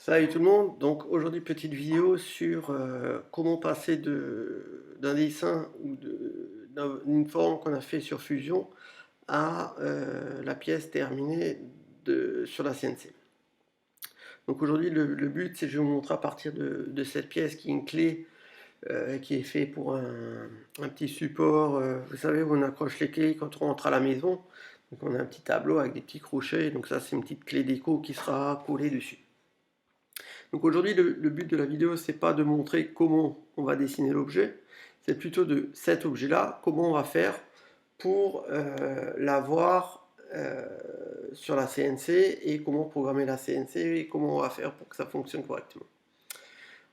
Salut tout le monde, donc aujourd'hui petite vidéo sur comment passer d'un dessin ou d'une forme qu'on a fait sur Fusion à la pièce terminée sur la CNC. Donc aujourd'hui le but c'est que je vais vous montrer à partir de cette pièce qui est une clé qui est fait pour un petit support, vous savez où on accroche les clés quand on rentre à la maison. Donc on a un petit tableau avec des petits crochets, donc ça c'est une petite clé d'écho qui sera collée dessus. Donc aujourd'hui, le but de la vidéo, c'est pas de montrer comment on va dessiner l'objet, c'est plutôt de cet objet-là, comment on va faire pour l'avoir sur la CNC et comment programmer la CNC et comment on va faire pour que ça fonctionne correctement.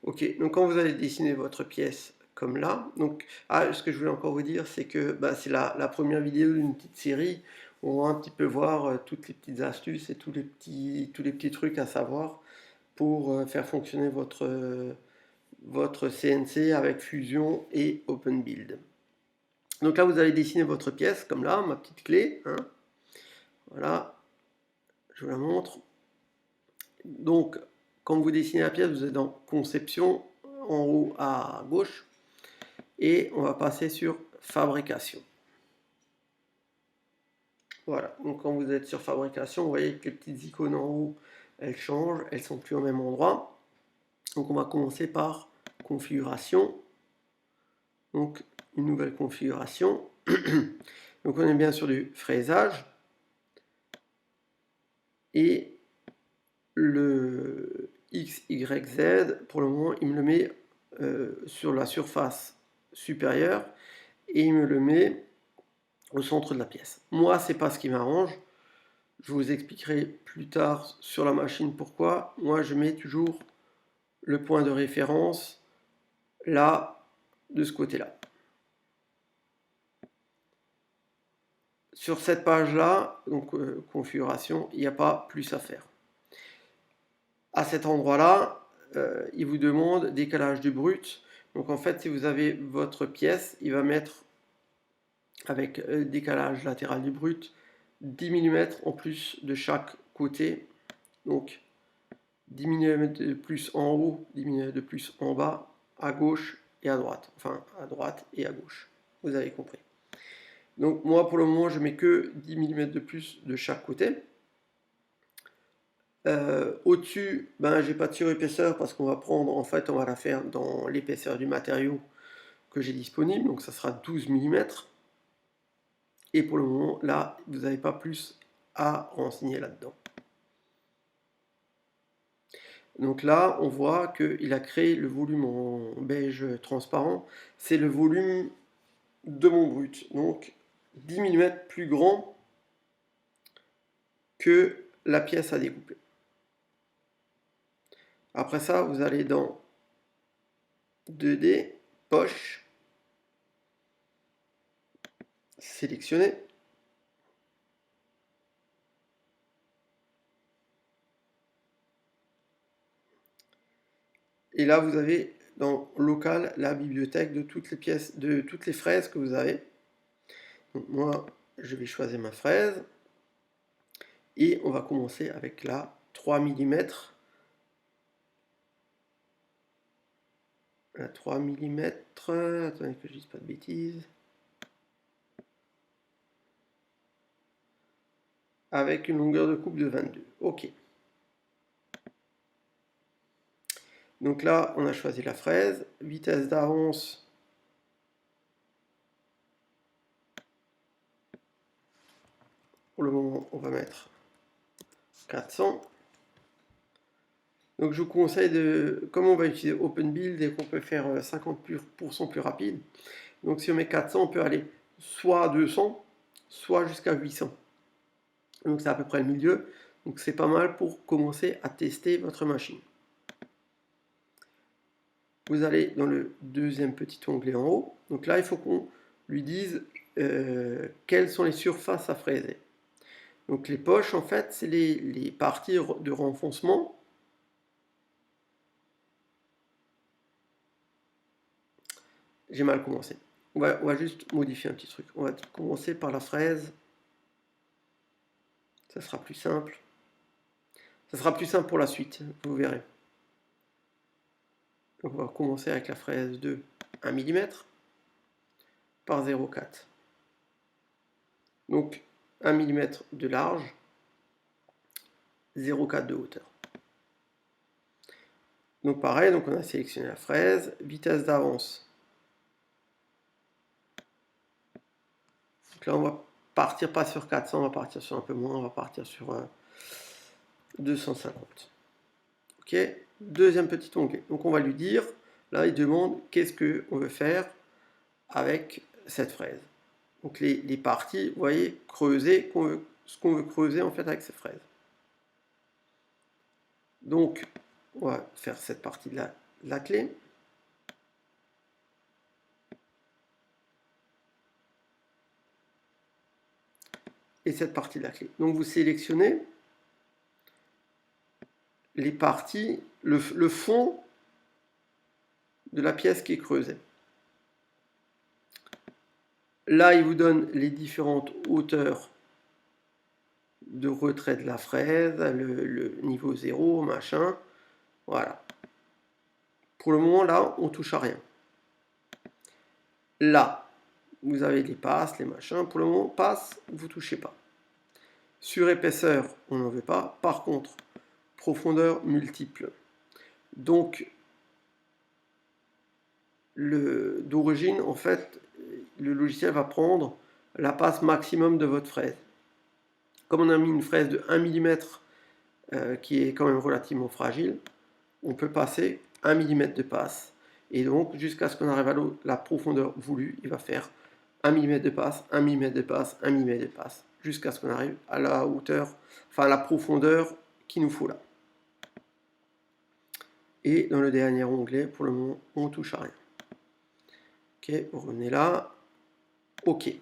Ok, donc quand vous allez dessiner votre pièce comme là, donc ce que je voulais encore vous dire, c'est que c'est la première vidéo d'une petite série où on va un petit peu voir toutes les petites astuces et tous les petits trucs à savoir pour faire fonctionner votre CNC avec Fusion et OpenBuild. Donc là, vous allez dessiner votre pièce, comme là, ma petite clé. Hein. Voilà, je vous la montre. Donc, quand vous dessinez la pièce, vous êtes dans Conception, en haut à gauche. Et on va passer sur Fabrication. Voilà, donc quand vous êtes sur Fabrication, vous voyez que les petites icônes en haut, elles changent, elles sont plus au même endroit. Donc on va commencer par Configuration. Donc une nouvelle configuration. Donc on est bien sur du fraisage. Et le X, Y, Z, pour le moment, il me le met sur la surface supérieure et il me le met au centre de la pièce. Moi, c'est pas ce qui m'arrange. Je vous expliquerai plus tard sur la machine pourquoi. Moi, je mets toujours le point de référence là, de ce côté-là. Sur cette page-là, donc configuration, il n'y a pas plus à faire. À cet endroit-là, il vous demande décalage du brut. Donc en fait, si vous avez votre pièce, il va mettre avec décalage latéral du brut 10 mm en plus de chaque côté. Donc 10 mm de plus en haut, 10 mm de plus en bas, à gauche et à droite. Enfin, à droite et à gauche. Vous avez compris. Donc moi, pour le moment, je mets que 10 mm de plus de chaque côté. Au-dessus, j'ai pas de surépaisseur parce qu'on va prendre, en fait, on va la faire dans l'épaisseur du matériau que j'ai disponible, donc ça sera 12 mm. Et pour le moment, là, vous n'avez pas plus à renseigner là-dedans. Donc là, on voit qu'il a créé le volume en beige transparent. C'est le volume de mon brut. Donc 10 mm plus grand que la pièce à découper. Après ça, vous allez dans 2D, poche, sélectionner. Et là, vous avez dans local la bibliothèque de toutes les pièces, de toutes les fraises que vous avez. Donc moi, je vais choisir ma fraise. Et on va commencer avec la 3 mm. La 3 mm. Attendez que je dise pas de bêtises. Avec une longueur de coupe de 22. Ok. Donc là, on a choisi la fraise. Vitesse d'avance. Pour le moment, on va mettre 400. Donc je vous conseille comme on va utiliser OpenBuild et qu'on peut faire 50% plus rapide. Donc si on met 400, on peut aller soit à 200, soit jusqu'à 800. Donc c'est à peu près le milieu. Donc c'est pas mal pour commencer à tester votre machine. Vous allez dans le deuxième petit onglet en haut. Donc là, il faut qu'on lui dise quelles sont les surfaces à fraiser. Donc les poches, en fait, c'est les parties de renfoncement. J'ai mal commencé. On va juste modifier un petit truc. On va commencer par la fraise. Ça sera plus simple. Ça sera plus simple pour la suite, vous verrez. Donc on va commencer avec la fraise de 1 mm par 0,4. Donc 1 mm de large, 0,4 de hauteur. Donc pareil, donc on a sélectionné la fraise, vitesse d'avance. Donc là on va partir pas sur 400, on va partir sur un peu moins, on va partir sur 250. Ok, deuxième petit onglet. Donc on va lui dire, là il demande qu'est-ce qu'on veut faire avec cette fraise. Donc les parties, vous voyez, creuser, ce qu'on veut creuser en fait avec cette fraise. Donc on va faire cette partie de la clé. Et cette partie de la clé. Donc vous sélectionnez les parties, le fond de la pièce qui est creusée. Là, il vous donne les différentes hauteurs de retrait de la fraise, le niveau 0, machin. Voilà. Pour le moment, là, on touche à rien. Là, vous avez les passes, les machins. Pour le moment, passe, vous ne touchez pas. Sur épaisseur, on n'en veut pas. Par contre, profondeur multiple. Donc, d'origine, en fait, le logiciel va prendre la passe maximum de votre fraise. Comme on a mis une fraise de 1 mm qui est quand même relativement fragile, on peut passer 1 mm de passe. Et donc, jusqu'à ce qu'on arrive à la profondeur voulue, il va faire 1 mm de passe, 1 mm de passe, 1 mm de passe, jusqu'à ce qu'on arrive à la hauteur, enfin à la profondeur qu'il nous faut là. Et dans le dernier onglet, pour le moment, on ne touche à rien. Ok, vous revenez là. Ok.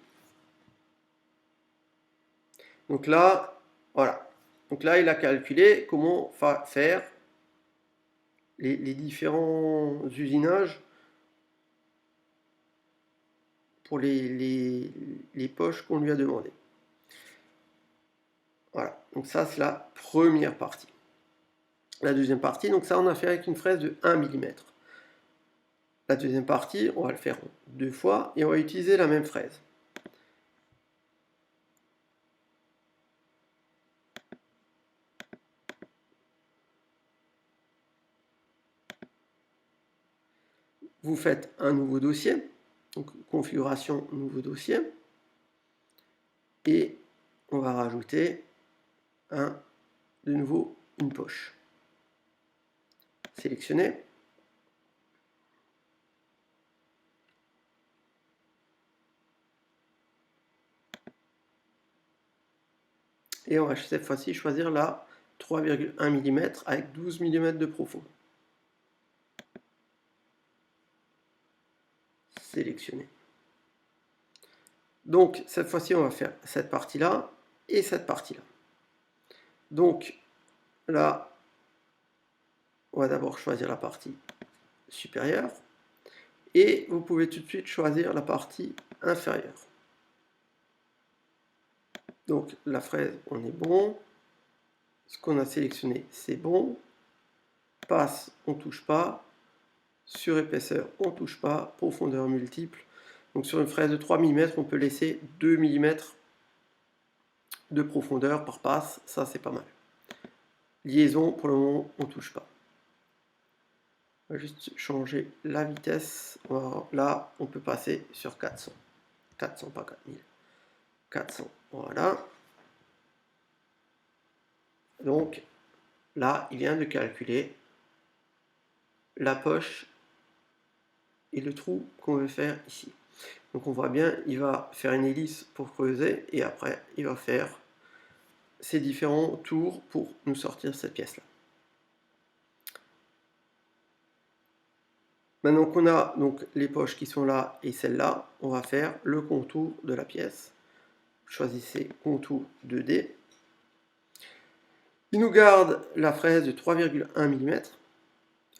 Donc là, voilà. Donc là, il a calculé comment faire les différents usinages pour les poches qu'on lui a demandé. Voilà. Donc ça, c'est la première partie. La deuxième partie, donc ça, on a fait avec une fraise de 1 mm. La deuxième partie, on va le faire 2 fois et on va utiliser la même fraise. Vous faites un nouveau dossier, donc configuration nouveau dossier, et on va rajouter de nouveau une poche. Sélectionnez. Et on va cette fois-ci choisir la 3,1 mm avec 12 mm de profond. Sélectionner. Donc cette fois-ci, on va faire cette partie-là et cette partie-là. Donc là, on va d'abord choisir la partie supérieure et vous pouvez tout de suite choisir la partie inférieure. Donc la fraise, on est bon. Ce qu'on a sélectionné, c'est bon. Passe, on ne touche pas. Sur épaisseur, on ne touche pas. Profondeur multiple. Donc sur une fraise de 3 mm, on peut laisser 2 mm de profondeur par passe. Ça, c'est pas mal. Liaison, pour le moment, on ne touche pas. On va juste changer la vitesse. Là, on peut passer sur 400. 400, pas 4000. 400, voilà. Donc, là, il vient de calculer la poche et le trou qu'on veut faire ici. Donc on voit bien, il va faire une hélice pour creuser et après il va faire ces différents tours pour nous sortir cette pièce-là. Maintenant qu'on a donc les poches qui sont là et celle-là, on va faire le contour de la pièce. Choisissez contour 2D. Il nous garde la fraise de 3,1 mm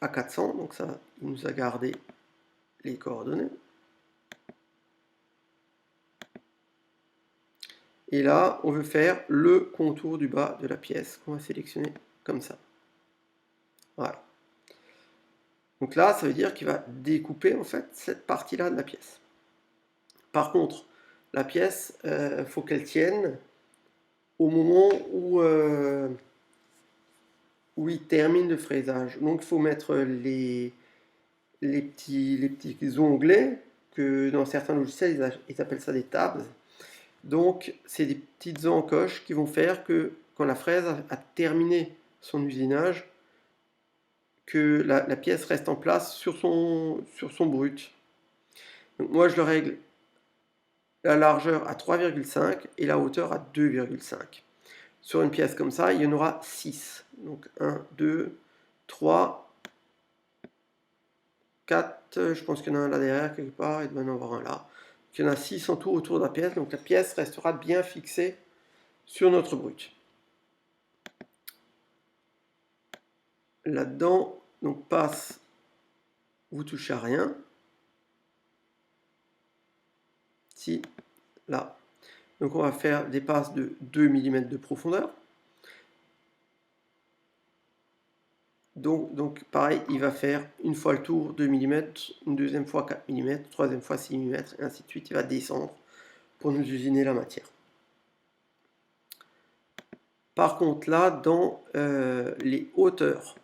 à 400, donc ça, il nous a gardé les coordonnées. Et là, on veut faire le contour du bas de la pièce qu'on va sélectionner comme ça. Voilà. Donc là, ça veut dire qu'il va découper en fait cette partie-là de la pièce. Par contre, la pièce, faut qu'elle tienne au moment où il termine le fraisage. Donc il faut mettre les petits onglets que dans certains logiciels ils appellent ça des tabs. Donc c'est des petites encoches qui vont faire que quand la fraise a terminé son usinage, que la pièce reste en place sur son brut. Donc moi je le règle la largeur à 3,5 et la hauteur à 2,5. Sur une pièce comme ça, il y en aura 6. Donc 1, 2, 3, 4, je pense qu'il y en a un là derrière quelque part, il doit y en avoir un là. Il y en a 6 en tout autour de la pièce, donc la pièce restera bien fixée sur notre brut. Là-dedans, donc passe, vous touchez à rien. Si, là. Donc on va faire des passes de 2 mm de profondeur. Donc pareil, il va faire une fois le tour 2 mm, une deuxième fois 4 mm, troisième fois 6 mm, et ainsi de suite. Il va descendre pour nous usiner la matière. Par contre, là, dans les hauteurs,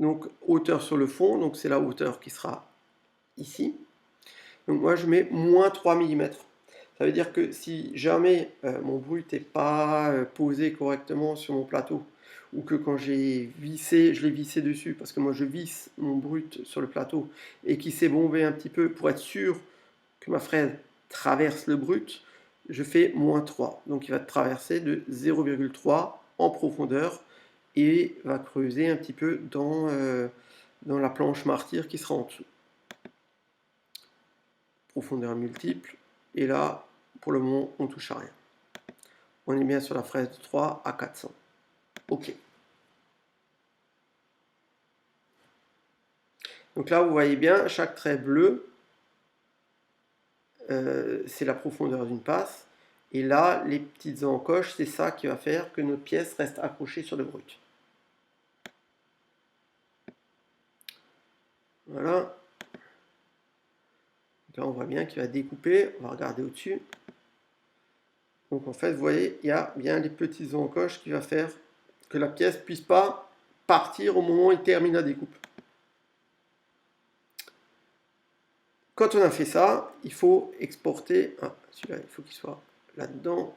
donc hauteur sur le fond, donc c'est la hauteur qui sera ici. Donc moi, je mets moins 3 mm. Ça veut dire que si jamais mon brut n'est pas posé correctement sur mon plateau, ou que quand j'ai vissé, je l'ai vissé dessus, parce que moi je visse mon brut sur le plateau, et qu'il s'est bombé un petit peu pour être sûr que ma fraise traverse le brut, je fais moins 3. Donc il va traverser de 0,3 en profondeur, et va creuser un petit peu dans la planche martyre qui sera en dessous. Profondeur multiple, et là, pour le moment, on ne touche à rien. On est bien sur la fraise de 3 à 400. OK. Donc là, vous voyez bien, chaque trait bleu, c'est la profondeur d'une passe. Et là, les petites encoches, c'est ça qui va faire que notre pièce reste accrochée sur le brut. Voilà. Là, on voit bien qu'il va découper. On va regarder au-dessus. Donc en fait, vous voyez, il y a bien les petites encoches qui va faire que la pièce ne puisse pas partir au moment où il termine la découpe. Quand on a fait ça, il faut exporter. Ah, celui-là, il faut qu'il soit là-dedans.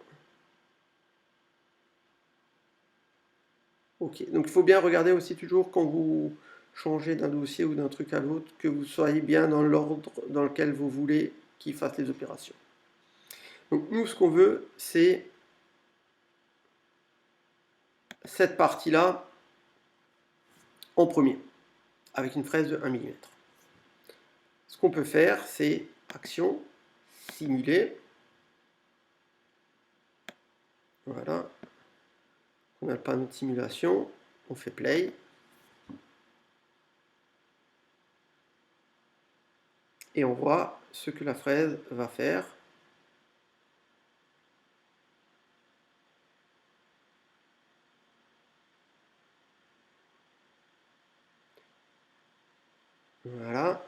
Ok, donc il faut bien regarder aussi toujours quand vous changez d'un dossier ou d'un truc à l'autre, que vous soyez bien dans l'ordre dans lequel vous voulez qu'il fasse les opérations. Donc nous, ce qu'on veut, c'est cette partie-là en premier, avec une fraise de 1 mm. Ce qu'on peut faire, c'est action, simuler. Voilà. On a le panneau de simulation, on fait play. Et on voit ce que la fraise va faire. Voilà.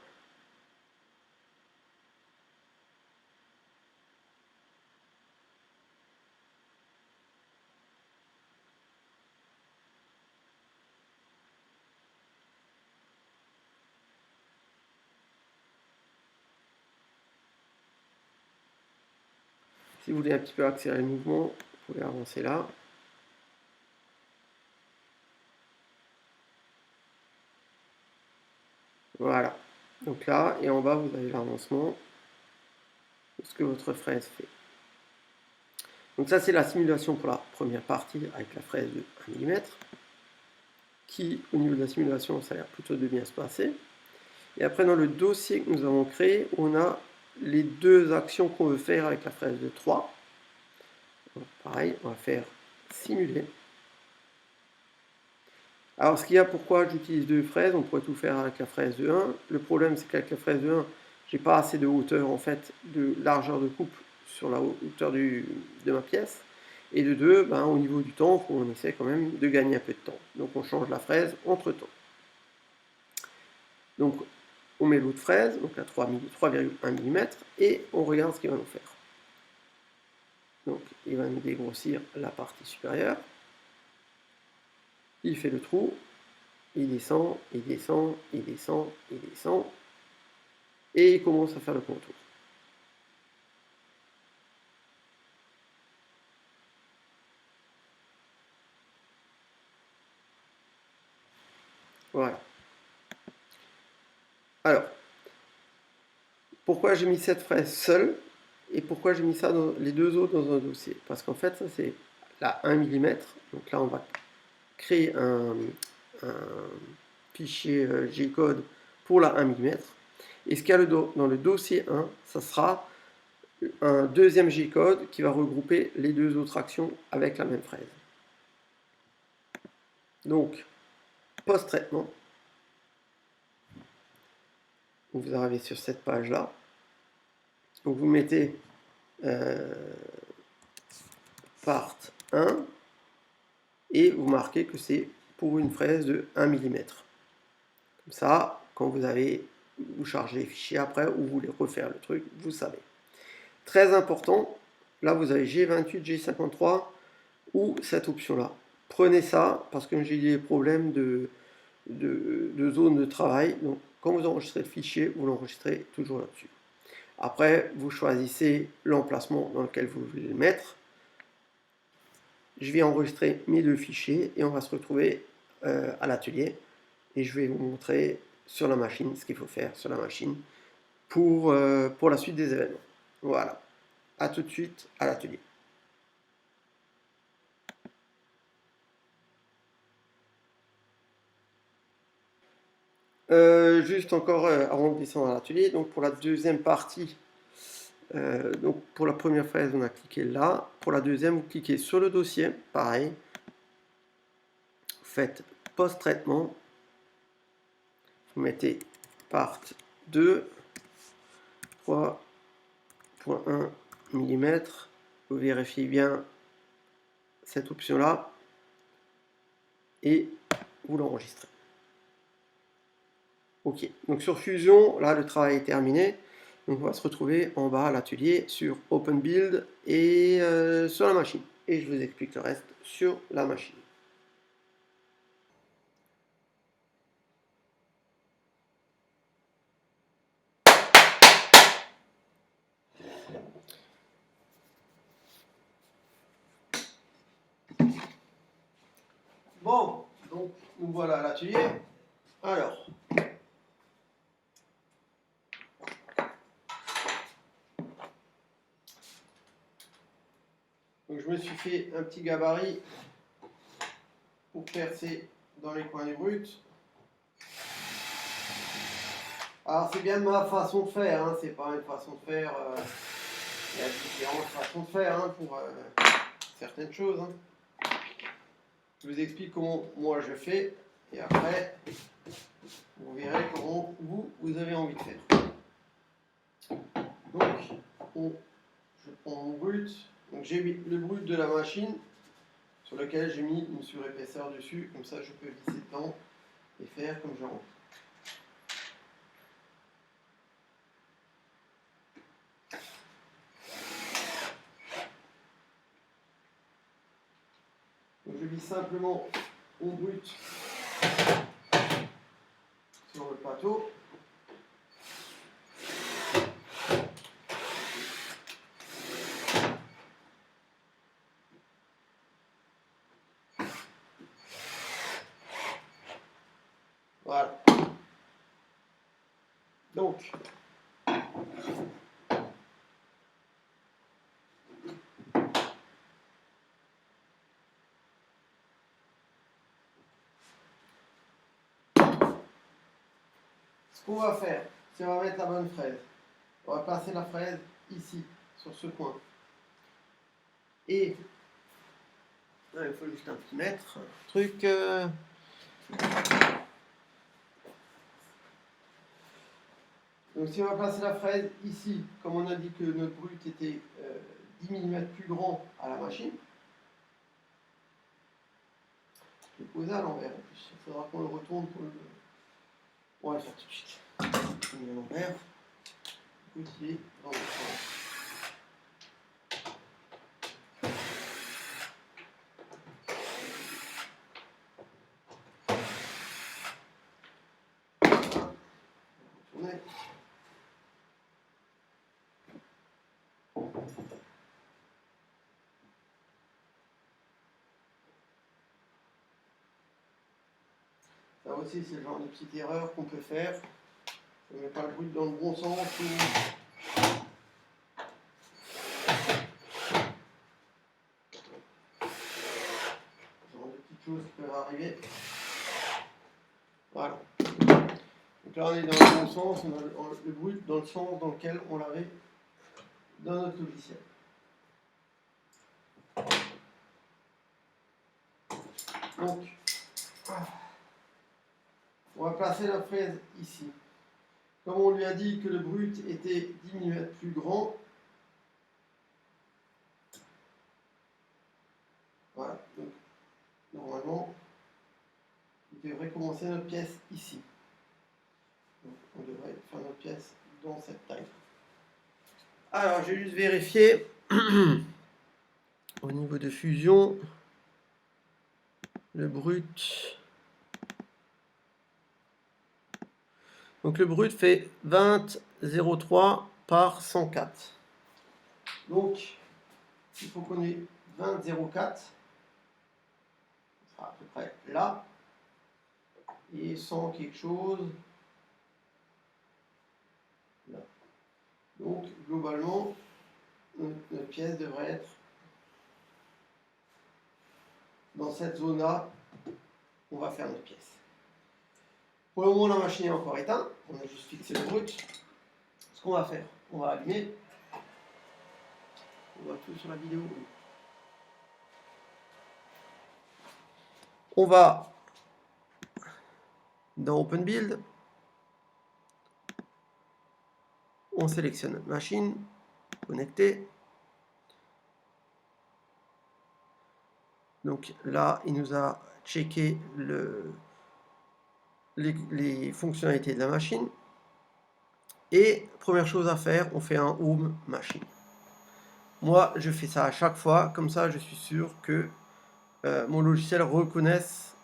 Si vous voulez un petit peu accélérer le mouvement, vous pouvez avancer là. Voilà. Donc là, et en bas, vous avez l'avancement de ce que votre fraise fait. Donc ça, c'est la simulation pour la première partie avec la fraise de 1 mm, qui, au niveau de la simulation, ça a l'air plutôt de bien se passer. Et après, dans le dossier que nous avons créé, on a les deux actions qu'on veut faire avec la fraise de 3. Donc, pareil, on va faire simuler. Alors, ce qu'il y a, pourquoi j'utilise deux fraises, on pourrait tout faire avec la fraise de 1. Le problème, c'est qu'avec la fraise de 1, j'ai pas assez de hauteur, en fait, de largeur de coupe sur la hauteur de ma pièce. Et de deux, ben, au niveau du temps, on essaie quand même de gagner un peu de temps. Donc on change la fraise entre temps. Donc on met l'autre fraise, donc à 3,1 mm, et on regarde ce qu'il va nous faire. Donc il va nous dégrossir la partie supérieure. Il fait le trou, il descend, il descend, il descend, il descend, et il commence à faire le contour. Voilà. Alors, pourquoi j'ai mis cette fraise seule et pourquoi j'ai mis ça dans les deux autres dans un dossier? Parce qu'en fait, ça c'est la 1 mm. Donc là, on va créer un fichier G-code pour la 1 mm. Et ce qu'il y a dans le dossier 1, ça sera un deuxième G-code qui va regrouper les deux autres actions avec la même fraise. Donc, post-traitement, vous arrivez sur cette page-là. Donc vous mettez part 1 et vous marquez que c'est pour une fraise de 1 mm. Comme ça, quand vous chargez les fichiers après ou vous voulez refaire le truc, vous savez. Très important, là vous avez G28, G53 ou cette option-là. Prenez ça parce que j'ai des problèmes de zone de travail. Donc quand vous enregistrez le fichier, vous l'enregistrez toujours là-dessus. Après, vous choisissez l'emplacement dans lequel vous voulez le mettre. Je vais enregistrer mes deux fichiers et on va se retrouver à l'atelier. Et je vais vous montrer sur la machine ce qu'il faut faire sur la machine pour la suite des événements. Voilà. À tout de suite à l'atelier. Juste encore avant de descendre à l'atelier, donc pour la deuxième partie, donc pour la première fraise, on a cliqué là. Pour la deuxième, vous cliquez sur le dossier, pareil. Faites post-traitement. Vous mettez part 2, 3,1 mm. Vous vérifiez bien cette option-là et vous l'enregistrez. Ok, donc sur Fusion, là le travail est terminé. Donc on va se retrouver en bas à l'atelier sur Open Build et sur la machine. Et je vous explique le reste sur la machine. Bon, donc nous voilà à l'atelier. Alors, donc je me suis fait un petit gabarit pour percer dans les coins du brut. Alors c'est bien de ma façon de faire, hein, c'est pas une façon de faire, il y a différentes façons de faire hein, pour certaines choses. Hein. Je vous explique comment moi je fais et après vous verrez comment vous avez envie de faire. Donc je prends mon brut, donc j'ai mis le brut de la machine sur lequel j'ai mis une surépaisseur dessus, comme ça je peux visser dedans et faire comme j'ai envie. Donc je visse simplement mon brut sur le plateau. Voilà. Donc, ce qu'on va faire, c'est on va mettre la bonne fraise. On va placer la fraise ici, sur ce point. Et là, il faut juste un petit mètre. Truc. Donc si on va placer la fraise ici, comme on a dit que notre brut était 10 mm plus grand à la machine, Je l'ai posé à l'envers en plus. Il faudra qu'on le retourne pour le. On va le faire tout de suite. On met à l'envers. Écoute, il est dans le sens. Tourner. Ça aussi, c'est le genre de petite erreur qu'on peut faire. On ne met pas le brut dans le bon sens ou. Ce genre de petites choses qui peuvent arriver. Voilà. Donc là, on est dans le bon sens, on a le brut dans le sens dans lequel on l'avait dans notre logiciel. Donc, on va placer la fraise ici. Comme on lui a dit que le brut était 10 mm plus grand, voilà, donc normalement, il devrait commencer notre pièce ici. Donc, on devrait faire notre pièce dans cette taille. Alors, j'ai juste vérifié au niveau de fusion, le brut. Donc le brut fait 20,03 par 104. Donc, il faut qu'on ait 20,04. Ça sera à peu près là. Et 100 quelque chose. Là. Donc, globalement, notre pièce devrait être dans cette zone-là. On va faire notre pièce. Pour le moment, la machine est encore éteinte. On a juste fixé le brut. Ce qu'on va faire, on va allumer. On voit tout sur la vidéo. On va dans Open Build. On sélectionne notre machine. Connecter. Donc là, il nous a checké les fonctionnalités de la machine. Et première chose à faire, on fait un Home Machine. Moi, je fais ça à chaque fois. Comme ça, je suis sûr que mon logiciel reconnaisse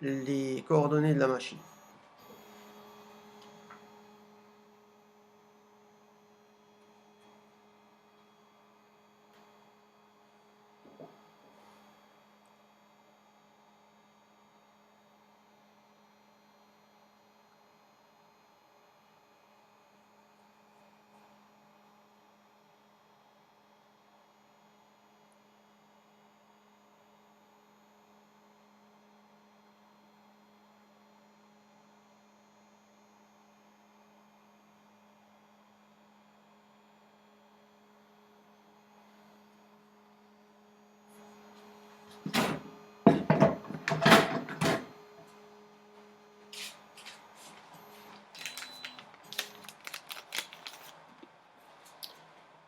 les coordonnées de la machine.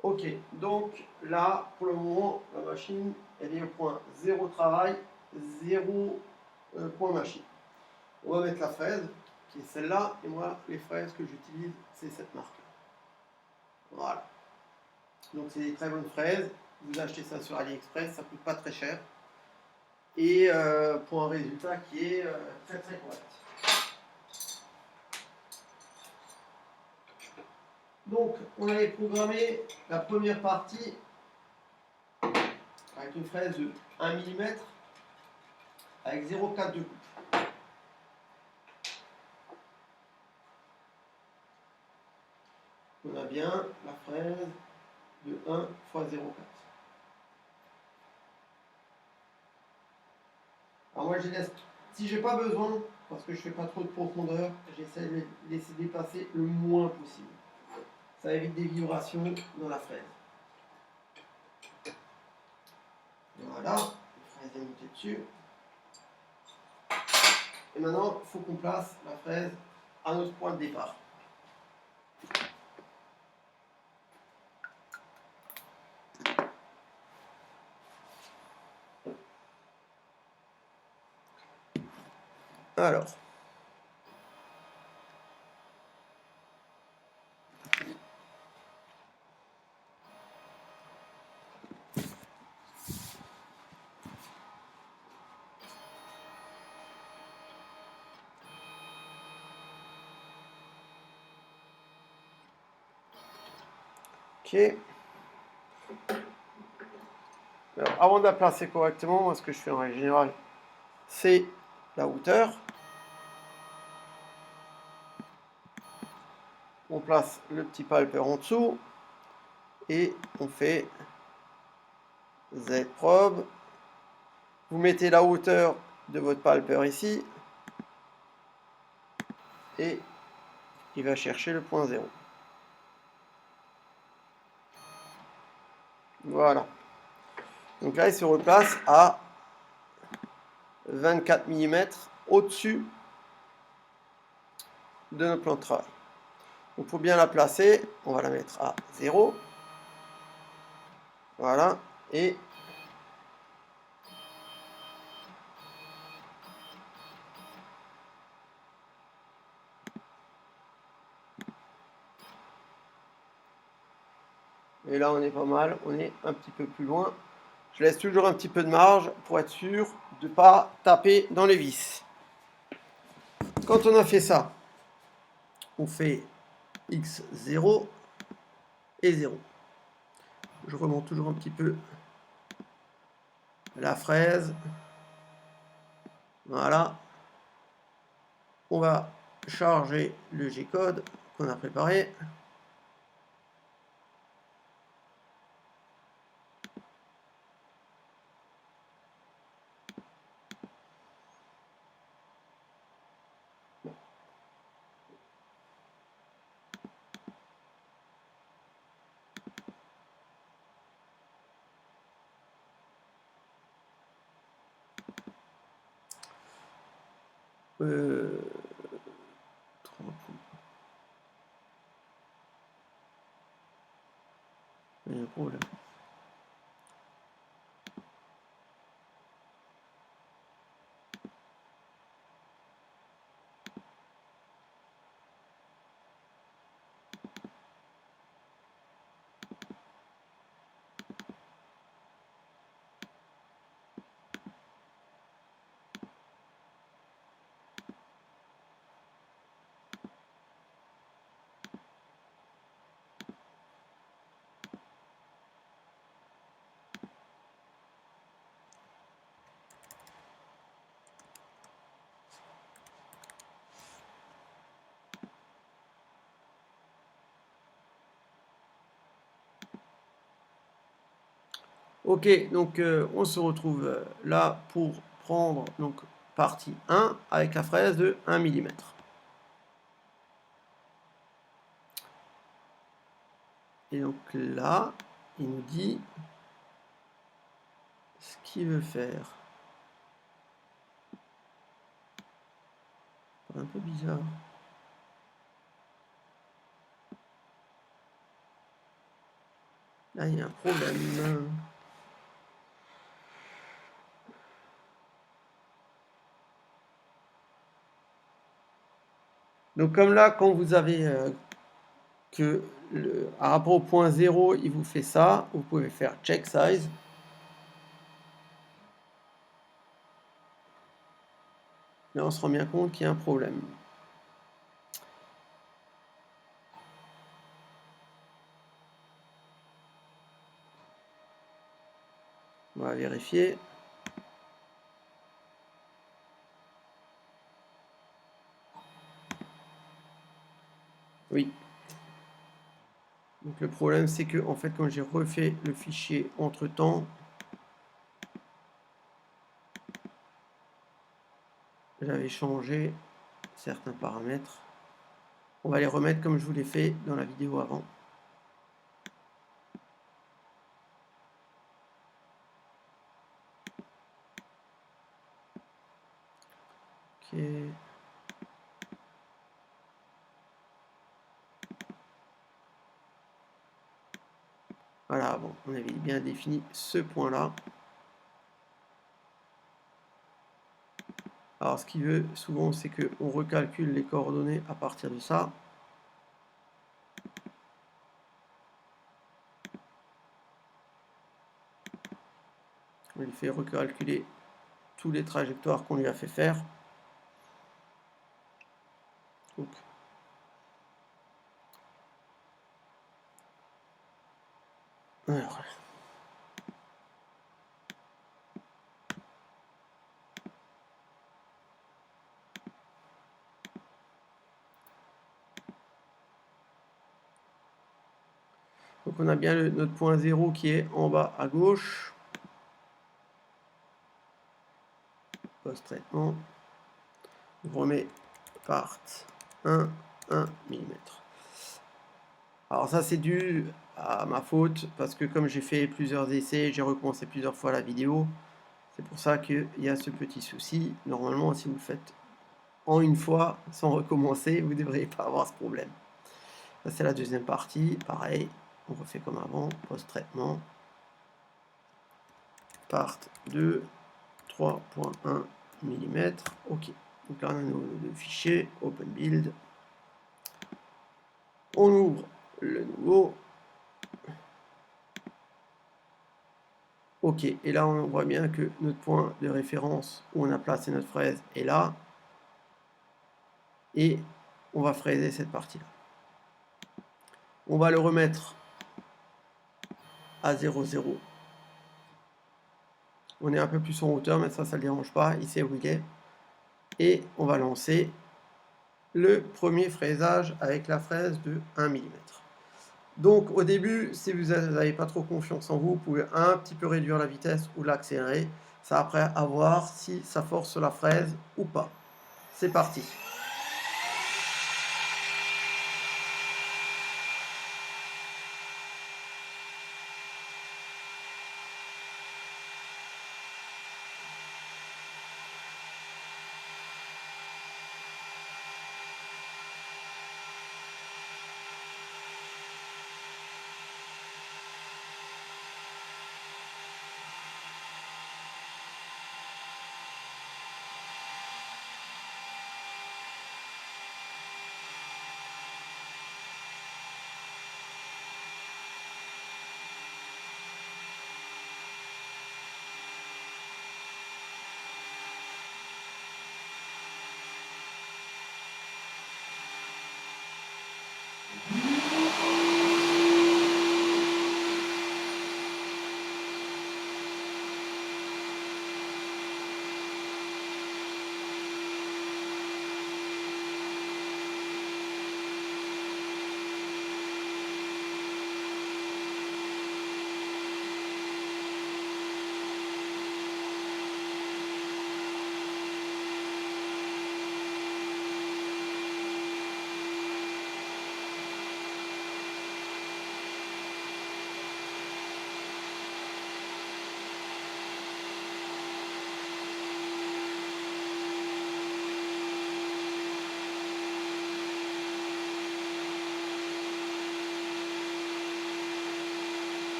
Ok, donc là, pour le moment, la machine, elle est au point 0 travail, 0 point machine. On va mettre la fraise, qui est celle-là, et moi, les fraises que j'utilise, c'est cette marque. Voilà. Donc c'est des très bonnes fraises. Vous achetez ça sur AliExpress, ça coûte pas très cher. Et pour un résultat qui est très très correct. Donc on avait programmé la première partie avec une fraise de 1 mm avec 0,4 de coupe. On a bien la fraise de 1 x 0,4. Alors moi je laisse, si j'ai pas besoin, parce que je fais pas trop de profondeur, j'essaie de laisser dépasser le moins possible. Ça évite des vibrations dans la fraise. Voilà, la fraise est montée dessus. Et maintenant, il faut qu'on place la fraise à notre point de départ. Alors. Ok. Alors, avant de la placer correctement, moi, ce que je fais en règle générale, c'est la hauteur. On place le petit palper en dessous et on fait Z probe. Vous mettez la hauteur de votre palper ici et il va chercher le point 0. Voilà. Donc là, il se replace à 24 mm au-dessus de notre plan de travail. Donc pour bien la placer, on va la mettre à 0. Voilà. Et là, on est pas mal. On est un petit peu plus loin. Je laisse toujours un petit peu de marge pour être sûr de ne pas taper dans les vis. Quand on a fait ça, on fait x0 et 0. Je remonte toujours un petit peu la fraise. Voilà. On va charger le G-code qu'on a préparé. Euh, Il y a un problème. Ok, donc on se retrouve là pour prendre donc partie 1 avec la fraise de 1 mm. Et donc là, il nous dit ce qu'il veut faire. Un peu bizarre. Là, il y a un problème. Donc comme là, quand vous avez que à rapport au point 0, il vous fait ça, vous pouvez faire check size. Là, on se rend bien compte qu'il y a un problème. On va vérifier. Oui. Donc le problème, c'est que en fait, quand j'ai refait le fichier entre-temps, j'avais changé certains paramètres. On va les remettre comme je vous l'ai fait dans la vidéo avant. Ok. Voilà, bon, on avait bien défini ce point-là. Alors ce qu'il veut souvent, c'est qu'on recalcule les coordonnées à partir de ça. On lui fait recalculer tous les trajectoires qu'on lui a fait faire. Donc, alors, donc on a bien notre point 0 qui est en bas à gauche. Post-traitement. On remet part 1 mm. Alors ça c'est dû à ma faute parce que comme j'ai fait plusieurs essais, j'ai recommencé plusieurs fois la vidéo. C'est pour ça qu'il y a ce petit souci. Normalement, si vous le faites en une fois sans recommencer, vous ne devriez pas avoir ce problème. Ça c'est la deuxième partie. Pareil, on refait comme avant, post-traitement. Part 2, 3.1 mm. Ok. Donc là on a le fichier, open build. On ouvre le nouveau. Ok, et là on voit bien que notre point de référence où on a placé notre fraise est là. Et on va fraiser cette partie-là. On va le remettre à 0, 0. On est un peu plus en hauteur, mais ça ne le dérange pas. Il sait où il est. Et on va lancer le premier fraisage avec la fraise de 1 mm. Donc au début, si vous n'avez pas trop confiance en vous, vous pouvez un petit peu réduire la vitesse ou l'accélérer. Ça après à voir si ça force la fraise ou pas. C'est parti.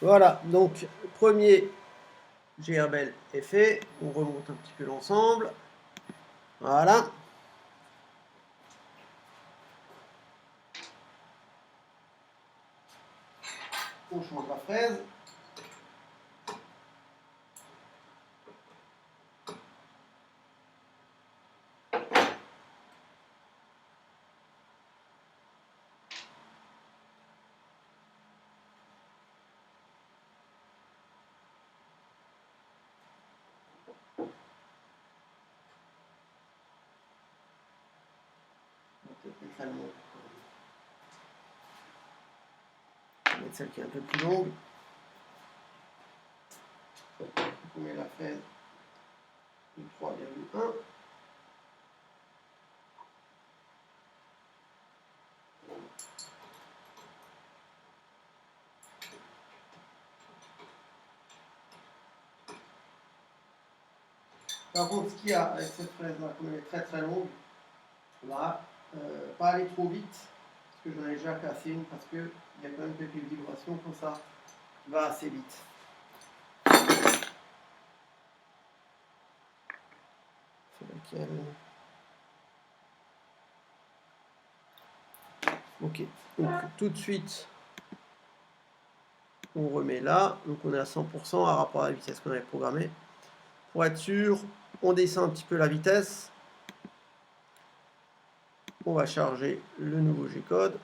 Voilà, donc premier GRBL est fait. On remonte un petit peu l'ensemble. Voilà. On change la fraise. On va mettre celle qui est un peu plus longue. On met la fraise de 3,1. Par contre, ce qu'il y a avec cette fraise-là, comme elle est très très longue, on va pas aller trop vite, parce que j'en ai déjà cassé une, parce qu'il y a quand même quelques vibrations comme ça, qui va assez vite. C'est laquelle? Ok, donc tout de suite, on remet là, donc on est à 100% à rapport à la vitesse qu'on avait programmée. Pour être sûr, on descend un petit peu la vitesse. On va charger le nouveau G-code,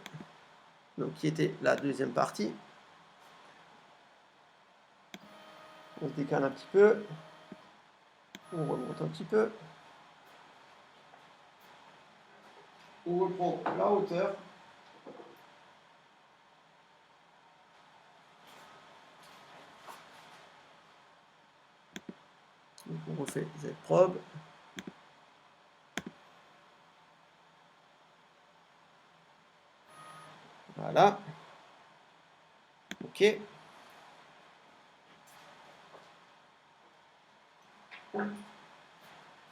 donc qui était la deuxième partie. On se décale un petit peu. On remonte un petit peu. On reprend la hauteur. Donc on refait Z-probe. Voilà. OK. Et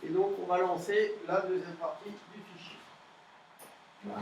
donc on va lancer la deuxième partie du fichier. Voilà.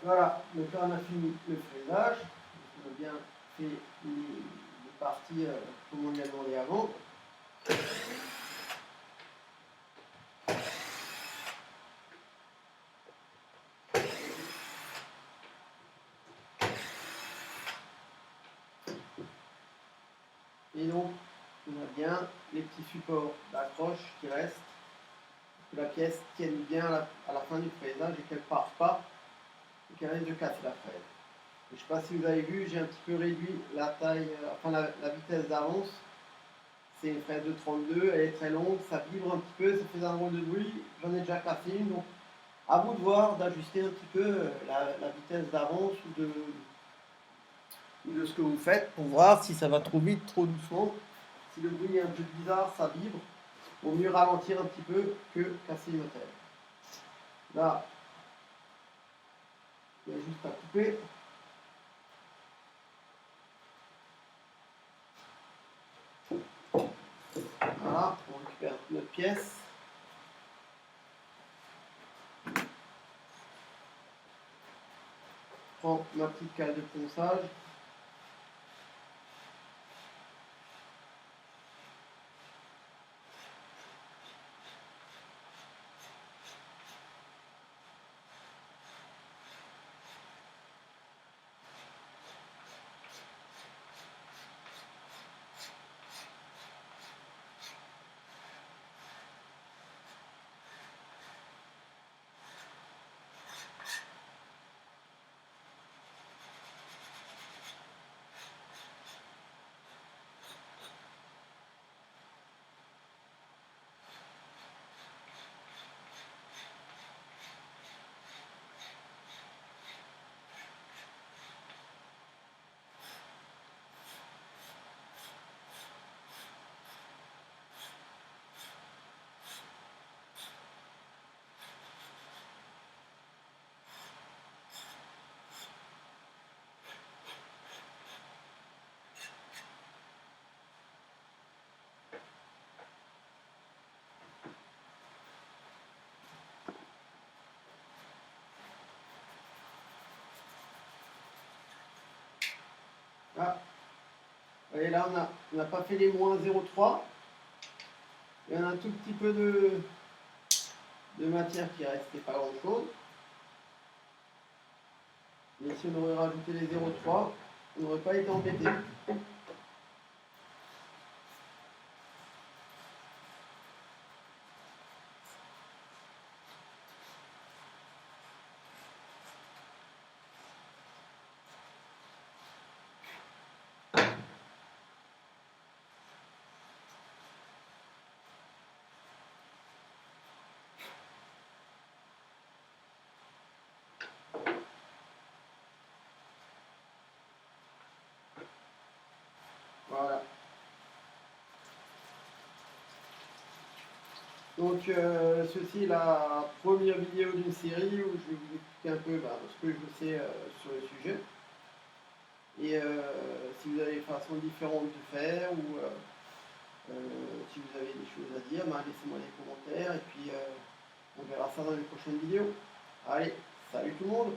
Voilà, donc là on a fini le fraisage. On a bien fait les parties comme on lui a demandé avant. Et donc on a bien les petits supports d'accroche qui restent, que la pièce tienne bien à la fin du fraisage et qu'elle ne parte pas et qu'elle risque de casser la fraise. Je ne sais pas si vous avez vu, j'ai un petit peu réduit la taille, la vitesse d'avance. C'est une fraise de 32, elle est très longue, ça vibre un petit peu, ça fait un drôle de bruit. J'en ai déjà cassé une, donc à vous de voir, d'ajuster un petit peu la vitesse d'avance ou de ce que vous faites pour voir si ça va trop vite, trop doucement. Si le bruit est un peu bizarre, ça vibre. Vaut mieux ralentir un petit peu que casser une moteur. Là, il y a juste à couper. Voilà, on récupère notre pièce. Je prends ma petite cale de ponçage. Ah. Et là, on n'a pas fait les moins 0,3. Il y en a un tout petit peu de matière qui restait pas grand chose. Et si on aurait rajouté les 0,3, on n'aurait pas été embêté. Donc ceci est la première vidéo d'une série où je vais vous expliquer un peu ce que je sais sur le sujet. Et si vous avez des façons différentes de faire ou si vous avez des choses à dire, laissez-moi des commentaires et puis on verra ça dans les prochaines vidéos. Allez, salut tout le monde!